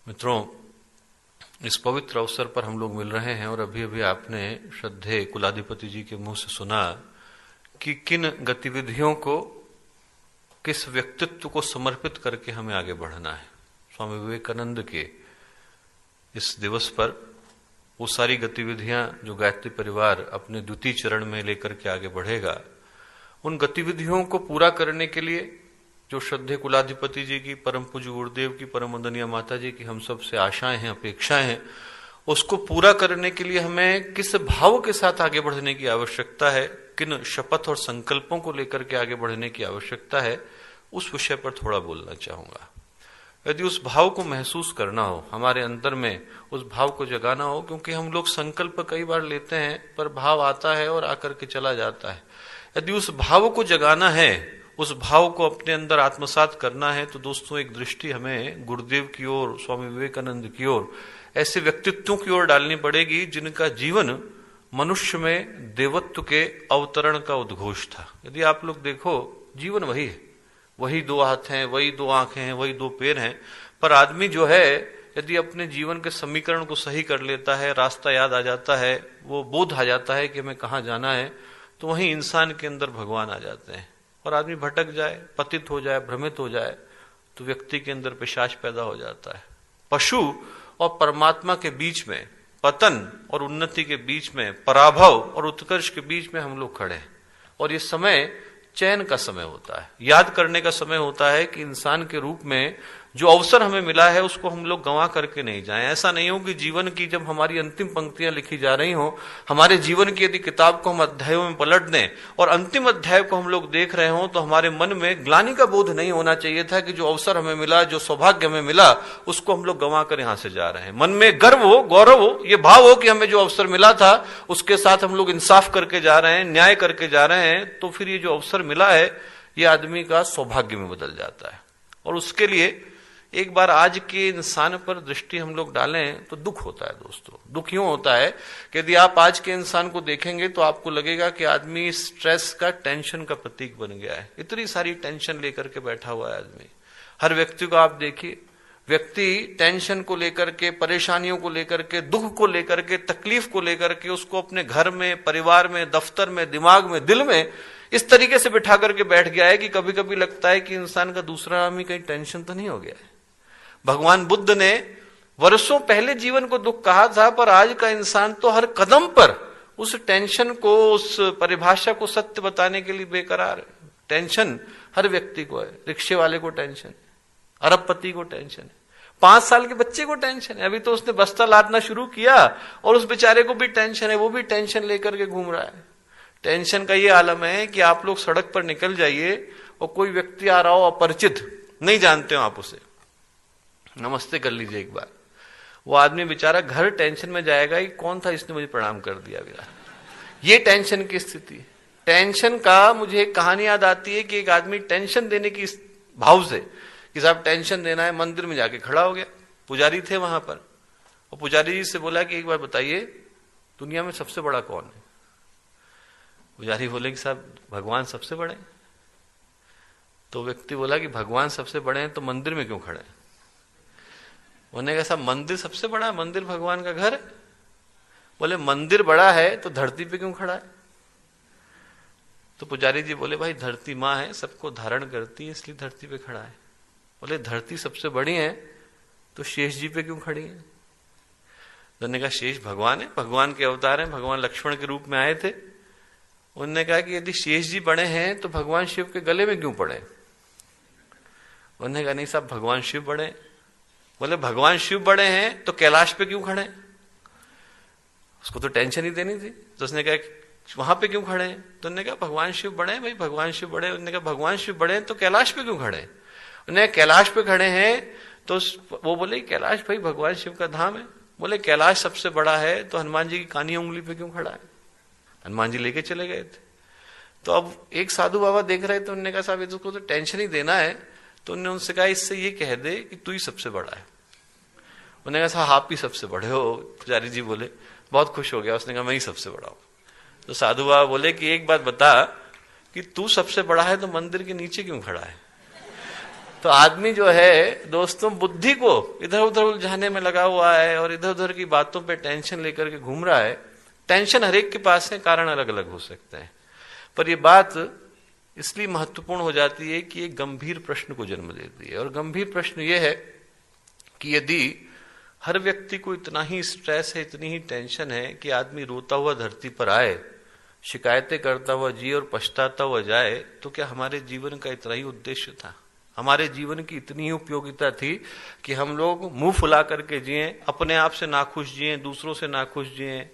मित्रों, इस पवित्र अवसर पर हम लोग मिल रहे हैं और अभी अभी आपने श्रद्धेय कुलाधिपति जी के मुंह से सुना कि किन गतिविधियों को, किस व्यक्तित्व को समर्पित करके हमें आगे बढ़ना है। स्वामी विवेकानंद के इस दिवस पर वो सारी गतिविधियां जो गायत्री परिवार अपने द्वितीय चरण में लेकर के आगे बढ़ेगा, उन गतिविधियों को पूरा करने के लिए जो श्रद्धेय कुलाधिपति जी की, परम पूज्य गुरुदेव की, परम वंदनीय माता जी की हम सब से आशाएं हैं, अपेक्षाएं हैं, उसको पूरा करने के लिए हमें किस भाव के साथ आगे बढ़ने की आवश्यकता है, किन शपथ और संकल्पों को लेकर के आगे बढ़ने की आवश्यकता है, उस विषय पर थोड़ा बोलना चाहूंगा। यदि उस भाव को महसूस करना हो, हमारे अंदर में उस भाव को जगाना हो, क्योंकि हम लोग संकल्प कई बार लेते हैं पर भाव आता है और आकर के चला जाता है। यदि उस भाव को जगाना है, उस भाव को अपने अंदर आत्मसात करना है, तो दोस्तों एक दृष्टि हमें गुरुदेव की ओर, स्वामी विवेकानंद की ओर, ऐसे व्यक्तित्वों की ओर डालनी पड़ेगी जिनका जीवन मनुष्य में देवत्व के अवतरण का उद्घोष था। यदि आप लोग देखो, जीवन वही है, वही दो हाथ हैं, वही दो आंखें हैं, वही दो पैर हैं, पर आदमी जो है यदि अपने जीवन के समीकरण को सही कर लेता है, रास्ता याद आ जाता है, वो बोध आ जाता है कि हमें कहाँ जाना है, तो वहीं इंसान के अंदर भगवान आ जाते हैं। और आदमी भटक जाए, पतित हो जाए, भ्रमित हो जाए, तो व्यक्ति के अंदर पिशाच पैदा हो जाता है। पशु और परमात्मा के बीच में, पतन और उन्नति के बीच में, पराभव और उत्कर्ष के बीच में हम लोग खड़े हैं। और ये समय चयन का समय होता है, याद करने का समय होता है कि इंसान के रूप में जो अवसर हमें मिला है उसको हम लोग गंवा करके नहीं जाएं। ऐसा नहीं हो कि जीवन की जब हमारी अंतिम पंक्तियां लिखी जा रही हो, हमारे जीवन की यदि किताब को हम अध्यायों में पलट दें और अंतिम अध्याय को हम लोग देख रहे हो, तो हमारे मन में ग्लानि का बोध नहीं होना चाहिए था कि जो अवसर हमें मिला, जो सौभाग्य हमें मिला, उसको हम लोग गंवा कर यहां से जा रहे हैं। मन में गर्व हो, गौरव हो, ये भाव हो कि हमें जो अवसर मिला था उसके साथ हम लोग इंसाफ करके जा रहे हैं, न्याय करके जा रहे हैं, तो फिर ये जो अवसर मिला है ये आदमी का सौभाग्य में बदल जाता है। और उसके लिए एक बार आज के इंसान पर दृष्टि हम लोग डालें तो दुख होता है। दोस्तों, दुख यूं होता है कि यदि आप आज के इंसान को देखेंगे तो आपको लगेगा कि आदमी स्ट्रेस का, टेंशन का प्रतीक बन गया है। इतनी सारी टेंशन लेकर के बैठा हुआ है आदमी। हर व्यक्ति को आप देखिए, व्यक्ति टेंशन को लेकर के, परेशानियों को लेकर के, दुख को लेकर के, तकलीफ को लेकर के उसको अपने घर में, परिवार में, दफ्तर में, दिमाग में, दिल में इस तरीके से बिठा करके बैठ गया है कि कभी कभी लगता है कि इंसान का दूसरा नाम ही कहीं टेंशन तो नहीं हो गया है। भगवान बुद्ध ने वर्षों पहले जीवन को दुख कहा था, पर आज का इंसान तो हर कदम पर उस टेंशन को, उस परिभाषा को सत्य बताने के लिए बेकरार है। टेंशन हर व्यक्ति को है। रिक्शे वाले को टेंशन है, अरबपति को टेंशन है, 5 साल के बच्चे को टेंशन है, अभी तो उसने बस्ता लादना शुरू किया और उस बेचारे को भी टेंशन है, वो भी टेंशन लेकर के घूम रहा है। टेंशन का ये आलम है कि आप लोग सड़क पर निकल जाइए और कोई व्यक्ति आ रहा हो अपरिचित, नहीं जानते हो आप उसे, नमस्ते कर लीजिए एक बार, वो आदमी बेचारा घर टेंशन में जाएगा कि कौन था इसने मुझे प्रणाम कर दिया मेरा। ये टेंशन की स्थिति। टेंशन का मुझे एक कहानी याद आती है कि एक आदमी टेंशन देने की भाव से कि साहब टेंशन देना है, मंदिर में जाके खड़ा हो गया। पुजारी थे वहां पर, और पुजारी जी से बोला कि एक बार बताइए दुनिया में सबसे बड़ा कौन है। पुजारी बोले कि साहब भगवान सबसे बड़े। तो व्यक्ति बोला कि भगवान सबसे बड़े हैं तो मंदिर में क्यों खड़े हैं। उन्होंने कहा साहब मंदिर सबसे बड़ा है, मंदिर भगवान का घर है। बोले मंदिर बड़ा है तो धरती पे क्यों खड़ा है। तो पुजारी जी बोले भाई धरती माँ है, सबको धारण करती है, इसलिए धरती पे खड़ा है। बोले धरती सबसे बड़ी है तो शेष जी पे क्यों खड़ी है। उन्होंने कहा शेष भगवान है, भगवान के अवतार हैं, भगवान लक्ष्मण के रूप में आए थे। उन्होंने कहा कि यदि शेष जी बड़े हैं तो भगवान शिव के गले में क्यों पड़े। उन्होंने कहा नहीं साहब भगवान शिव बड़े। बोले भगवान शिव बड़े हैं तो कैलाश पे क्यों खड़े। उसको तो टेंशन ही देनी थी, तो उसने कहा वहां पे क्यों खड़े हैं। तो उन्होंने कहा भगवान शिव बड़े हैं भाई, भगवान शिव बड़े। उन्होंने कहा भगवान शिव बड़े हैं तो कैलाश पे क्यों खड़े। उन्हें कैलाश पे खड़े हैं तो वो बोले कैलाश भाई भगवान शिव का धाम है। बोले कैलाश सबसे बड़ा है तो हनुमान जी की कानी उंगली पे क्यों खड़ा है। हनुमान जी लेके चले गए थे। तो अब एक साधु बाबा देख रहे थे, उन्होंने कहा साहब इसको तो टेंशन ही देना है। तो उन्होंने उनसे कहा इससे ये कह दे कि तू ही सबसे बड़ा है। उन्होंने कहा साहब आप ही सबसे बड़े हो। पुजारी जी बोले, बहुत खुश हो गया। उसने कहा मैं ही सबसे बड़ा हूं। तो साधु बाबा बोले कि एक बात बता कि तू सबसे बड़ा है तो मंदिर के नीचे क्यों खड़ा है। तो आदमी जो है दोस्तों बुद्धि को इधर उधर उलझाने में लगा हुआ है और इधर उधर की बातों पे टेंशन लेकर के घूम रहा है। टेंशन हर एक के पास है, कारण अलग अलग हो सकते हैं, पर ये बात इसलिए महत्वपूर्ण हो जाती है कि एक गंभीर प्रश्न को जन्म देती है। और गंभीर प्रश्न ये है कि यदि हर व्यक्ति को इतना ही स्ट्रेस है, इतनी ही टेंशन है कि आदमी रोता हुआ धरती पर आए, शिकायतें करता हुआ जिए और पछताता हुआ जाए, तो क्या हमारे जीवन का इतना ही उद्देश्य था? हमारे जीवन की इतनी ही उपयोगिता थी कि हम लोग मुंह फुला करके जिए, अपने आप से नाखुश जिए, दूसरों से नाखुश जिए,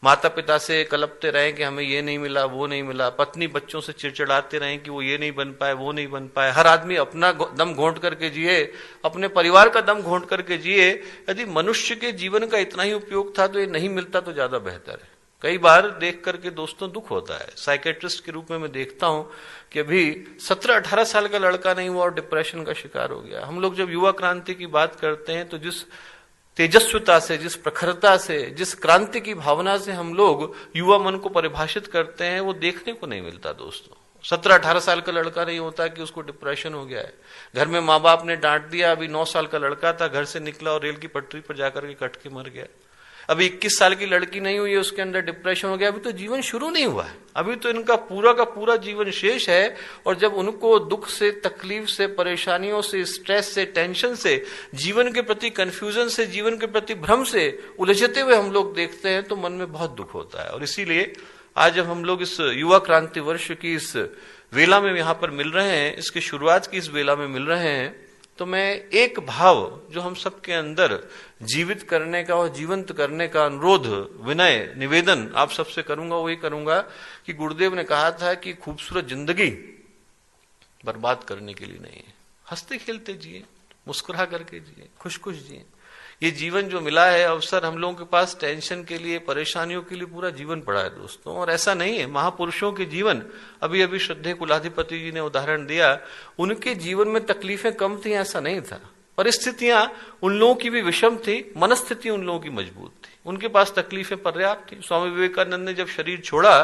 माता पिता से कलपते रहे कि हमें ये नहीं मिला, वो नहीं मिला, पत्नी बच्चों से चिड़चिड़ाते रहे कि वो ये नहीं बन पाए, वो नहीं बन पाए, हर आदमी अपना दम घोंट करके जिए, अपने परिवार का दम घोंट करके जिए। यदि मनुष्य के जीवन का इतना ही उपयोग था तो ये नहीं मिलता तो ज्यादा बेहतर है। कई बार देख करके दोस्तों दुख होता है। साइकेट्रिस्ट के रूप में मैं देखता हूं कि अभी 17-18 साल का लड़का नहीं हुआ और डिप्रेशन का शिकार हो गया। हम लोग जब युवा क्रांति की बात करते हैं तो जिस तेजस्विता से, जिस प्रखरता से, जिस क्रांति की भावना से हम लोग युवा मन को परिभाषित करते हैं, वो देखने को नहीं मिलता दोस्तों। 17-18 साल का लड़का नहीं होता कि उसको डिप्रेशन हो गया है। घर में माँ बाप ने डांट दिया, अभी 9 साल का लड़का था, घर से निकला और रेल की पटरी पर जाकर के कट के मर गया। अभी 21 साल की लड़की नहीं हुई है, उसके अंदर डिप्रेशन हो गया। अभी तो जीवन शुरू नहीं हुआ है, अभी तो इनका पूरा का पूरा जीवन शेष है। और जब उनको दुख से, तकलीफ से, परेशानियों से, स्ट्रेस से, टेंशन से, जीवन के प्रति कंफ्यूजन से, जीवन के प्रति भ्रम से उलझते हुए हम लोग देखते हैं तो मन में बहुत दुख होता है। और इसीलिए आज जब हम लोग इस युवा क्रांति वर्ष की इस वेला में यहां पर मिल रहे हैं, इसकी शुरुआत की इस वेला में मिल रहे हैं, तो मैं एक भाव जो हम सबके अंदर जीवित करने का और जीवंत करने का अनुरोध, विनय, निवेदन आप सबसे करूंगा, वही करूंगा कि गुरुदेव ने कहा था कि खूबसूरत जिंदगी बर्बाद करने के लिए नहीं है। हंसते खेलते जिए, मुस्कुरा करके जिए, खुश खुश जिए। ये जीवन जो मिला है अवसर, हम लोगों के पास टेंशन के लिए, परेशानियों के लिए पूरा जीवन पड़ा है दोस्तों। और ऐसा नहीं है, महापुरुषों के जीवन, अभी अभी श्रद्धेय कुलाधिपति जी ने उदाहरण दिया, उनके जीवन में तकलीफें कम थी ऐसा नहीं था। परिस्थितियां उन लोगों की भी विषम थी, मनस्थिति उन लोगों की मजबूत थी, उनके पास तकलीफें पर्याप्त थी। स्वामी विवेकानंद ने जब शरीर छोड़ा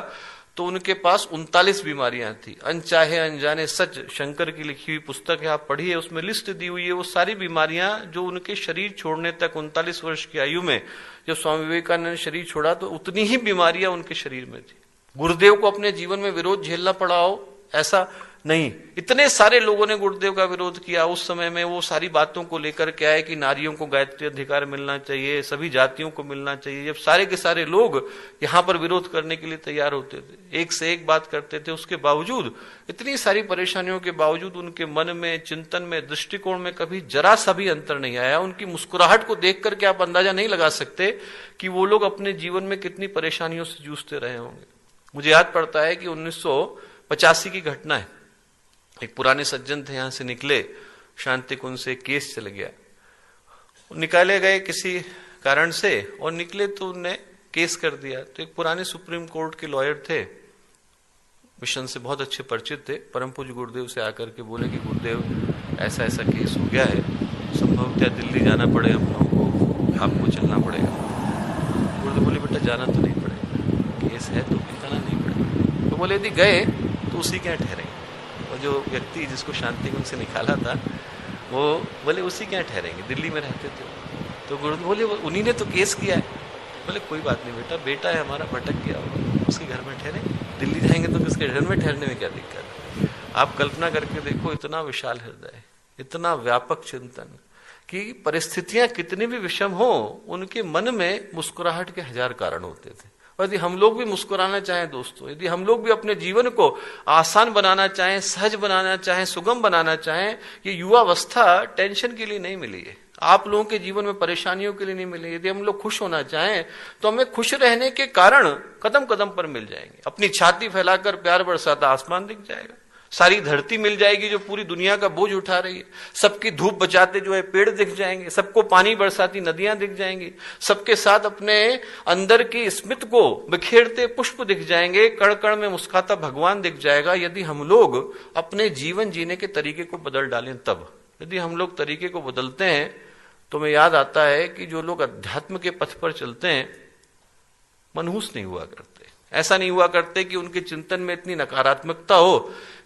तो उनके पास 39 बीमारियां थी। अनचाहे अनजाने सच, शंकर की लिखी हुई पुस्तक है, आप पढ़िए, उसमें लिस्ट दी हुई है वो सारी बीमारियां जो उनके शरीर छोड़ने तक 39 वर्ष की आयु में जब स्वामी विवेकानंद ने शरीर छोड़ा तो उतनी ही बीमारियां उनके शरीर में थी। गुरुदेव को अपने जीवन में विरोध झेलना पड़ा हो ऐसा नहीं, इतने सारे लोगों ने गुरुदेव का विरोध किया। उस समय में वो सारी बातों को लेकर के आए कि नारियों को गायत्री अधिकार मिलना चाहिए, सभी जातियों को मिलना चाहिए। जब सारे के सारे लोग यहां पर विरोध करने के लिए तैयार होते थे, एक से एक बात करते थे, उसके बावजूद, इतनी सारी परेशानियों के बावजूद उनके मन में, चिंतन में, दृष्टिकोण में कभी जरा सा भी अंतर नहीं आया। उनकी मुस्कुराहट को देख करके आप अंदाजा नहीं लगा सकते कि वो लोग अपने जीवन में कितनी परेशानियों से जूझते रहे होंगे। मुझे याद पड़ता है कि 1985 की घटना है। एक पुराने सज्जन थे, यहां से निकले, शांति कुंज से केस चल गया, निकाले गए किसी कारण से और निकले तो उन्होंने केस कर दिया। तो एक पुराने सुप्रीम कोर्ट के लॉयर थे, मिशन से बहुत अच्छे परिचित थे, परम पूज्य गुरुदेव से आकर के बोले कि गुरुदेव ऐसा ऐसा केस हो गया है, संभवतः दिल्ली जाना पड़े हम लोगों को, आपको चलना पड़ेगा। गुरुदेव बोले बेटा जाना तो नहीं पड़ेगा, केस है तो जाना नहीं पड़ेगा। तो बोले यदि गए तो उसी के यहाँ ठहरेंगे। और जो व्यक्ति जिसको शांति कुंज से निकाला था वो बोले उसी के यहाँ ठहरेंगे, दिल्ली में रहते थे। तो गुरुदेव बोले उन्हीं ने तो केस किया है। बोले कोई बात नहीं बेटा, बेटा है हमारा, भटक गया होगा, उसके घर में ठहरे, दिल्ली जाएंगे तो किसके घर में ठहरने में क्या दिक्कत है। आप कल्पना करके देखो, इतना विशाल हृदय, इतना व्यापक चिंतन कि परिस्थितियां कितनी भी विषम हो, उनके मन में मुस्कुराहट के 1000 कारण होते थे। और यदि हम लोग भी मुस्कुराना चाहें दोस्तों, यदि हम लोग भी अपने जीवन को आसान बनाना चाहें, सहज बनाना चाहें, सुगम बनाना चाहें, ये युवावस्था टेंशन के लिए नहीं मिली है, आप लोगों के जीवन में परेशानियों के लिए नहीं मिली। यदि हम लोग खुश होना चाहें तो हमें खुश रहने के कारण कदम कदम पर मिल जाएंगे। अपनी छाती फैलाकर प्यार बरसाता आसमान दिख जाएगा, सारी धरती मिल जाएगी जो पूरी दुनिया का बोझ उठा रही है, सबकी धूप बचाते जो है पेड़ दिख जाएंगे, सबको पानी बरसाती नदियां दिख जाएंगी, सबके साथ अपने अंदर की स्मित को बिखेरते पुष्प दिख जाएंगे, कण कण में मुस्कुराता भगवान दिख जाएगा। यदि हम लोग अपने जीवन जीने के तरीके को बदल डालें तब, यदि हम लोग तरीके को बदलते हैं तो हमें याद आता है कि जो लोग अध्यात्म के पथ पर चलते हैं मनहूस नहीं हुआ करते। ऐसा नहीं हुआ करते कि उनके चिंतन में इतनी नकारात्मकता हो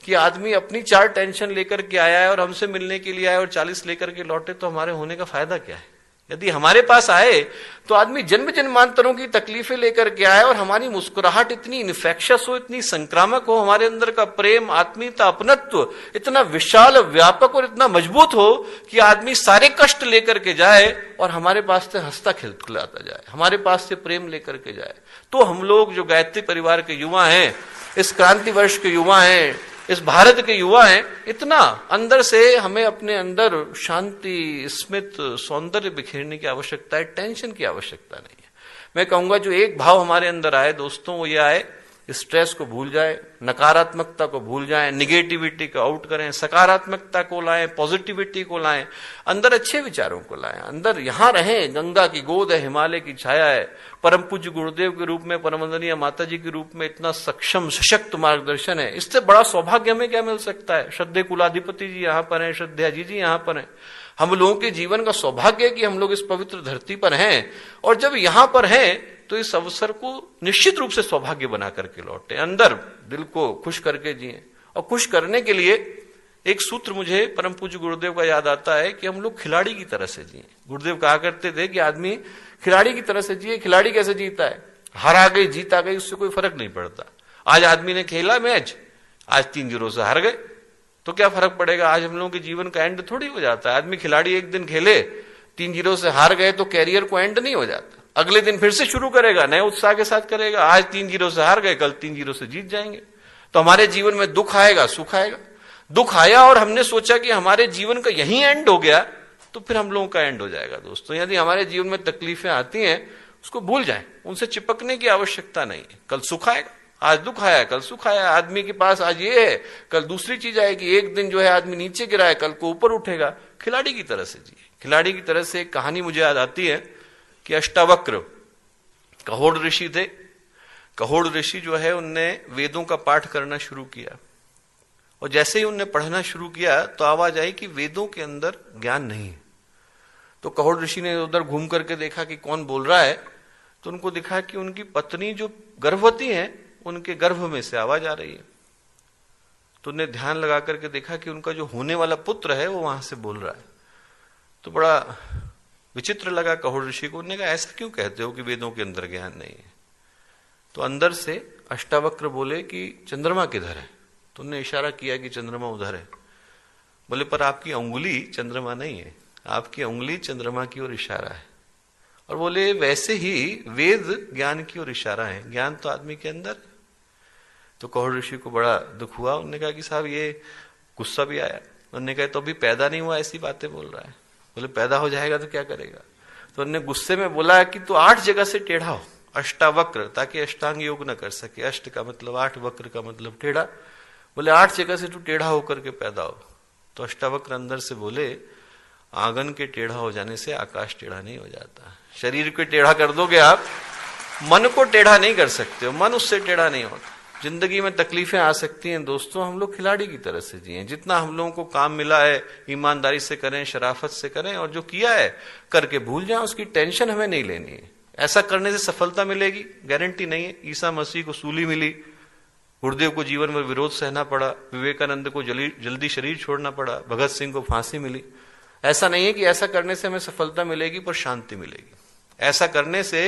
कि आदमी अपनी 4 टेंशन लेकर के आया है और हमसे मिलने के लिए आया और 40 लेकर के लौटे, तो हमारे होने का फायदा क्या है? यदि हमारे पास आए तो आदमी जन्म जन्मांतरों की तकलीफें लेकर के आए और हमारी मुस्कुराहट इतनी इन्फेक्शस हो, इतनी संक्रामक हो, हमारे अंदर का प्रेम, आत्मीयता, अपनत्व इतना विशाल, व्यापक और इतना मजबूत हो कि आदमी सारे कष्ट लेकर के जाए और हमारे पास से हंसता खिलखिलाता जाए, हमारे पास से प्रेम लेकर के जाए। तो हम लोग जो गायत्री परिवार के युवा हैं, इस क्रांति वर्ष के युवा हैं, इस भारत के युवा हैं, इतना अंदर से हमें अपने अंदर शांति, स्मित, सौंदर्य बिखेरने की आवश्यकता है, टेंशन की आवश्यकता नहीं है। मैं कहूंगा जो एक भाव हमारे अंदर आए दोस्तों, वो ये आए, स्ट्रेस को भूल जाए, नकारात्मकता को भूल जाए, निगेटिविटी को आउट करें, सकारात्मकता को लाएं, पॉजिटिविटी को लाएं, अंदर अच्छे विचारों को लाएं, अंदर यहां रहें। गंगा की गोद है, हिमालय की छाया है, परम पूज्य गुरुदेव के रूप में, परमवंदनीय माता जी के रूप में इतना सक्षम सशक्त मार्गदर्शन है। इससे बड़ा सौभाग्य हमें क्या मिल सकता है? श्रद्धेय कुलाधिपति जी यहाँ पर हैं, श्रद्धेय अजी जी यहाँ पर हैं। हम लोगों के जीवन का सौभाग्य है कि हम लोग इस पवित्र धरती पर हैं, और जब यहां पर हैं तो इस अवसर को निश्चित रूप से सौभाग्य बना करके लौटे, अंदर दिल को खुश करके जिए। और खुश करने के लिए एक सूत्र मुझे परम पूज्य गुरुदेव का याद आता है कि हम लोग खिलाड़ी की तरह से जिए। गुरुदेव कहा करते थे कि आदमी खिलाड़ी की तरह से जिए। खिलाड़ी कैसे जीता है? हार आ गई, जीत आ गई, उससे कोई फर्क नहीं पड़ता। आज आदमी ने खेला मैच, आज 3-0 से हार गए तो क्या फर्क पड़ेगा? आज हम लोगों के जीवन का एंड थोड़ी हो जाता है। आदमी खिलाड़ी एक दिन खेले, 3-0 से हार गए तो कैरियर को एंड नहीं हो जाता, अगले दिन फिर से शुरू करेगा, नए उत्साह के साथ करेगा। आज 3-0 से हार गए, कल 3-0 से जीत जाएंगे। तो हमारे जीवन में दुख आएगा, सुख आएगा। दुख आया और हमने सोचा कि हमारे जीवन का यही एंड हो गया, तो फिर हम लोगों का एंड हो जाएगा। दोस्तों, यदि हमारे जीवन में तकलीफें आती हैं, उसको भूल जाएं, उनसे चिपकने की आवश्यकता नहीं है। कल सुख आएगा, आज दुख आया, कल सुख आया। आदमी के पास आज ये है, कल दूसरी चीज आएगी। एक दिन जो है आदमी नीचे गिरा है, कल को ऊपर उठेगा। खिलाड़ी की तरह से जिए। खिलाड़ी की तरह से एक कहानी मुझे याद आती है कि अष्टावक्र कहोड़ ऋषि थे। कहोड़ ऋषि जो है उनने वेदों का पाठ करना शुरू किया, और जैसे ही उनने पढ़ना शुरू किया तो आवाज आई कि वेदों के अंदर ज्ञान नहीं है। तो कहोड़ ऋषि ने उधर घूम करके देखा कि कौन बोल रहा है, तो उनको दिखा कि उनकी पत्नी जो गर्भवती है, उनके गर्भ में से आवाज आ रही है। तो उन्हें ध्यान लगा करके देखा कि उनका जो होने वाला पुत्र है वो वहां से बोल रहा है। तो बड़ा विचित्र लगा कहोड़ ऋषि को। उन्होंने कहा, ऐसा क्यों कहते हो कि वेदों के अंदर ज्ञान नहीं है? तो अंदर से अष्टावक्र बोले कि चंद्रमा किधर है? तो उन्होंने इशारा किया कि चंद्रमा उधर है। बोले, पर आपकी उंगली चंद्रमा नहीं है, आपकी उंगली चंद्रमा की ओर इशारा है। और बोले, वैसे ही वेद ज्ञान की ओर इशारा है, ज्ञान तो आदमी के अंदर है। तो कहोड़ ऋषि को बड़ा दुख हुआ। उन्होंने कहा कि साहब, ये गुस्सा भी आया। उन्होंने कहा, तो अभी पैदा नहीं हुआ, ऐसी बातें बोल रहा है। बोले, पैदा हो जाएगा तो क्या करेगा? तो उन्होंने गुस्से में बोला कि तू 8 जगह से टेढ़ा हो, अष्टावक्र, ताकि अष्टांग योग न कर सके। अष्ट का मतलब 8, वक्र का मतलब टेढ़ा। बोले, 8 जगह से तू टेढ़ा होकर के पैदा हो। तो अष्टावक्र अंदर से बोले, आंगन के टेढ़ा हो जाने से आकाश टेढ़ा नहीं हो जाता। शरीर को टेढ़ा कर दोगे आप, मन को टेढ़ा नहीं कर सकते हो, मन उससे टेढ़ा नहीं होता। जिंदगी में तकलीफें आ सकती हैं दोस्तों, हम लोग खिलाड़ी की तरह से जिए। जितना हम लोगों को काम मिला है ईमानदारी से करें, शराफत से करें, और जो किया है करके भूल जाएं, उसकी टेंशन हमें नहीं लेनी है। ऐसा करने से सफलता मिलेगी, गारंटी नहीं है। ईसा मसीह को सूली मिली, गुरुदेव को जीवन में विरोध सहना पड़ा, विवेकानंद को जल्दी शरीर छोड़ना पड़ा, भगत सिंह को फांसी मिली। ऐसा नहीं है कि ऐसा करने से हमें सफलता मिलेगी, पर शांति मिलेगी। ऐसा करने से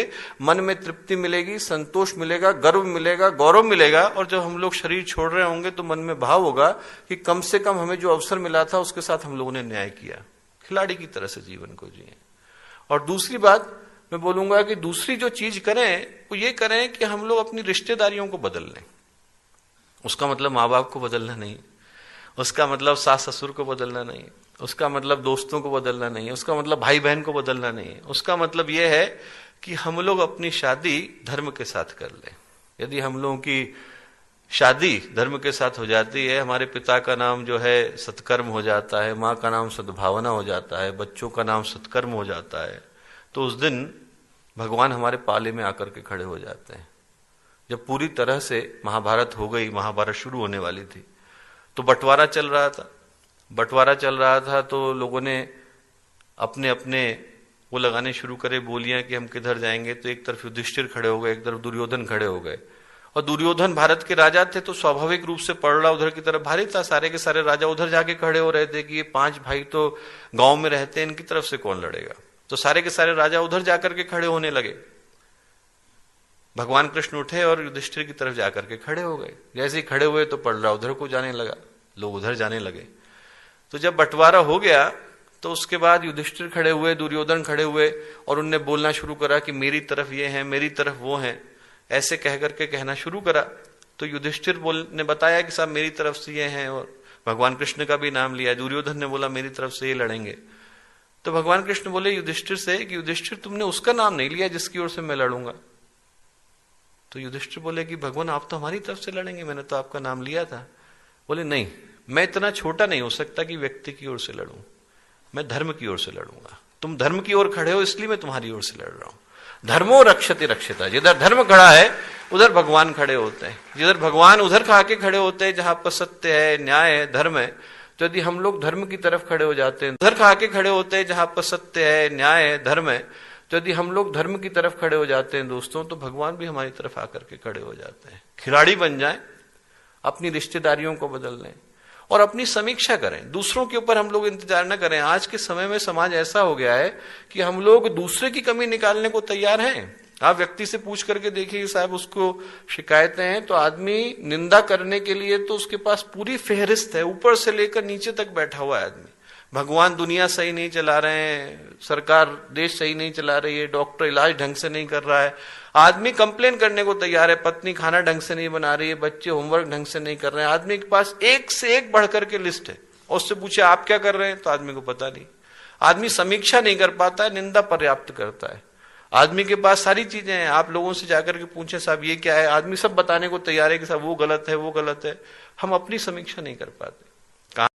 मन में तृप्ति मिलेगी, संतोष मिलेगा, गर्व मिलेगा, गौरव मिलेगा। और जब हम लोग शरीर छोड़ रहे होंगे तो मन में भाव होगा कि कम से कम हमें जो अवसर मिला था उसके साथ हम लोगों ने न्याय किया। खिलाड़ी की तरह से जीवन को जिए। और दूसरी बात मैं बोलूंगा कि दूसरी जो चीज करें वो ये करें कि हम लोग अपनी रिश्तेदारियों को बदल लें। उसका मतलब माँ बाप को बदलना नहीं, उसका मतलब सास ससुर को बदलना नहीं, उसका मतलब दोस्तों को बदलना नहीं है, उसका मतलब भाई बहन को बदलना नहीं है। उसका मतलब यह है कि हम लोग अपनी शादी धर्म के साथ कर लें। यदि हम लोगों की शादी धर्म के साथ हो जाती है, हमारे पिता का नाम जो है सत्कर्म हो जाता है, माँ का नाम सद्भावना हो जाता है, बच्चों का नाम सत्कर्म हो जाता है, तो उस दिन भगवान हमारे पाले में आकर के खड़े हो जाते हैं। जब पूरी तरह से महाभारत हो गई, महाभारत शुरू होने वाली थी, तो बंटवारा चल रहा था। तो लोगों ने अपने अपने वो लगाने शुरू करे बोलियां कि हम किधर जाएंगे। तो एक तरफ युधिष्ठिर खड़े हो गए, एक तरफ दुर्योधन खड़े हो गए, और दुर्योधन भारत के राजा थे तो स्वाभाविक रूप से पलड़ा उधर की तरफ भारी था। सारे के सारे राजा उधर जाके खड़े हो रहे थे कि ये 5 भाई तो गांव में रहते हैं, इनकी तरफ से कौन लड़ेगा। तो सारे के सारे राजा उधर जाकर के खड़े होने लगे। भगवान कृष्ण उठे और युधिष्ठिर की तरफ जाकर के खड़े हो गए। जैसे ही खड़े हुए तो पलड़ा उधर को जाने लगा, लोग उधर जाने लगे। तो जब बंटवारा हो गया तो उसके बाद युधिष्ठिर खड़े हुए, दुर्योधन खड़े हुए और उनने बोलना शुरू करा कि मेरी तरफ ये है, मेरी तरफ वो है, ऐसे कह करके कहना शुरू करा। तो युधिष्ठिर ने बताया कि साहब मेरी तरफ से ये हैं, और भगवान कृष्ण का भी नाम लिया। दुर्योधन ने बोला मेरी तरफ से ये लड़ेंगे। तो भगवान कृष्ण बोले युधिष्ठिर से कि युधिष्ठिर तुमने उसका नाम नहीं लिया जिसकी ओर से मैं लड़ूंगा। तो युधिष्ठिर बोले कि भगवान आप तो हमारी तरफ से लड़ेंगे, मैंने तो आपका नाम लिया था। बोले नहीं, मैं इतना छोटा नहीं हो सकता कि व्यक्ति की ओर से लड़ूं, मैं धर्म की ओर से लड़ूंगा। तुम धर्म की ओर खड़े हो इसलिए मैं तुम्हारी ओर से लड़ रहा हूं। धर्मो रक्षते रक्षिता, जिधर धर्म खड़ा है उधर भगवान खड़े होते हैं। जिधर भगवान उधर खा के खड़े होते हैं जहां पर सत्य है, न्याय है, धर्म है। तो यदि हम लोग धर्म की तरफ खड़े हो जाते हैं, उधर खा के खड़े होते हैं जहां पर सत्य है, न्याय है, धर्म है। तो यदि हम लोग धर्म की तरफ खड़े हो जाते हैं दोस्तों, तो भगवान भी हमारी तरफ आकर के खड़े हो जाते हैं। खिलाड़ी बन जाएं, अपनी रिश्तेदारियों को बदल लें और अपनी समीक्षा करें। दूसरों के ऊपर हम लोग इंतजार न करें। आज के समय में समाज ऐसा हो गया है कि हम लोग दूसरे की कमी निकालने को तैयार हैं। आप व्यक्ति से पूछ करके देखिए साहब उसको शिकायतें हैं, तो आदमी निंदा करने के लिए तो उसके पास पूरी फेहरिस्त है, ऊपर से लेकर नीचे तक बैठा हुआ है आदमी। भगवान दुनिया सही नहीं चला रहे हैं, सरकार देश सही नहीं चला रही है, डॉक्टर इलाज ढंग से नहीं कर रहा है, आदमी कंप्लेन करने को तैयार है, पत्नी खाना ढंग से नहीं बना रही है, बच्चे होमवर्क ढंग से नहीं कर रहे हैं। आदमी के पास एक से एक बढ़कर के लिस्ट है, और उससे पूछे आप क्या कर रहे हैं तो आदमी को पता नहीं। आदमी समीक्षा नहीं कर पाता है, निंदा पर्याप्त करता है। आदमी के पास सारी चीजें हैं, आप लोगों से जाकर के पूछे साहब ये क्या है, आदमी सब बताने को तैयार है कि साहब वो गलत है, वो गलत है। हम अपनी समीक्षा नहीं कर पाते।